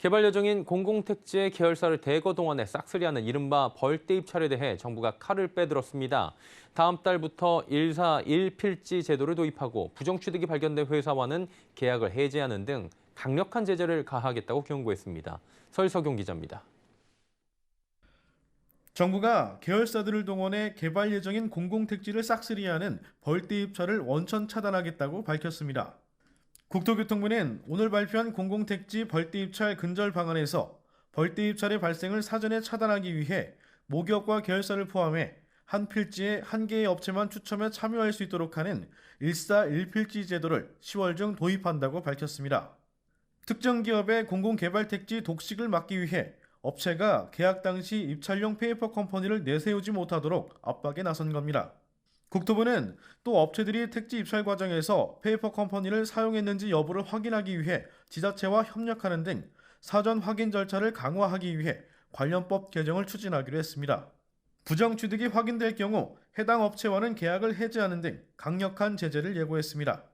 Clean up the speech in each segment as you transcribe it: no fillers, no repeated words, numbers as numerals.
개발 예정인 공공택지의 계열사를 대거 동원해 싹쓸이하는 이른바 벌떼 입찰에 대해 정부가 칼을 빼들었습니다. 다음 달부터 1사 1필지 제도를 도입하고 부정취득이 발견된 회사와는 계약을 해지하는 등 강력한 제재를 가하겠다고 경고했습니다. 설석용 기자입니다. 정부가 계열사들을 동원해 개발 예정인 공공택지를 싹쓸이하는 벌떼 입찰을 원천 차단하겠다고 밝혔습니다. 국토교통부는 오늘 발표한 공공택지 벌떼 입찰 근절 방안에서 벌떼 입찰의 발생을 사전에 차단하기 위해 모기업과 계열사를 포함해 한 필지에 한 개의 업체만 추첨에 참여할 수 있도록 하는 1사 1필지 제도를 10월 중 도입한다고 밝혔습니다. 특정 기업의 공공개발택지 독식을 막기 위해 업체가 계약 당시 입찰용 페이퍼 컴퍼니를 내세우지 못하도록 압박에 나선 겁니다. 국토부는 또 업체들이 택지 입찰 과정에서 페이퍼 컴퍼니를 사용했는지 여부를 확인하기 위해 지자체와 협력하는 등 사전 확인 절차를 강화하기 위해 관련법 개정을 추진하기로 했습니다. 부정취득이 확인될 경우 해당 업체와는 계약을 해지하는 등 강력한 제재를 예고했습니다.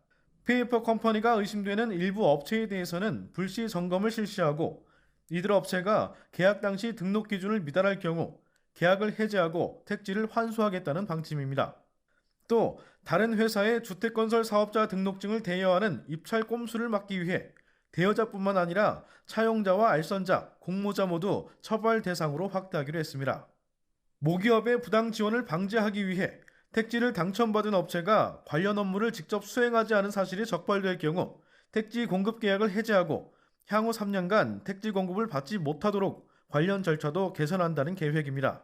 페이퍼 컴퍼니가 의심되는 일부 업체에 대해서는 불시 점검을 실시하고 이들 업체가 계약 당시 등록 기준을 미달할 경우 계약을 해지하고 택지를 환수하겠다는 방침입니다. 또 다른 회사의 주택건설 사업자 등록증을 대여하는 입찰 꼼수를 막기 위해 대여자뿐만 아니라 차용자와 알선자, 공모자 모두 처벌 대상으로 확대하기로 했습니다. 모기업의 부당 지원을 방지하기 위해 택지를 당첨받은 업체가 관련 업무를 직접 수행하지 않은 사실이 적발될 경우 택지 공급 계약을 해지하고 향후 3년간 택지 공급을 받지 못하도록 관련 절차도 개선한다는 계획입니다.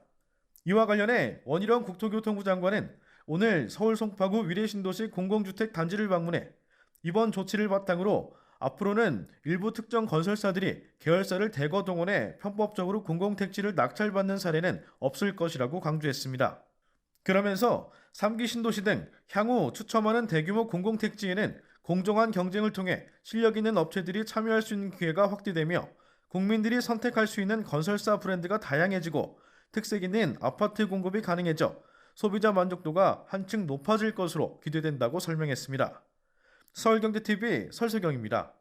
이와 관련해 원희룡 국토교통부 장관은 오늘 서울 송파구 위례신도시 공공주택 단지를 방문해 이번 조치를 바탕으로 앞으로는 일부 특정 건설사들이 계열사를 대거 동원해 편법적으로 공공택지를 낙찰받는 사례는 없을 것이라고 강조했습니다. 그러면서 3기 신도시 등 향후 추첨하는 대규모 공공택지에는 공정한 경쟁을 통해 실력 있는 업체들이 참여할 수 있는 기회가 확대되며 국민들이 선택할 수 있는 건설사 브랜드가 다양해지고 특색 있는 아파트 공급이 가능해져 소비자 만족도가 한층 높아질 것으로 기대된다고 설명했습니다. 서울경제TV 설세경입니다.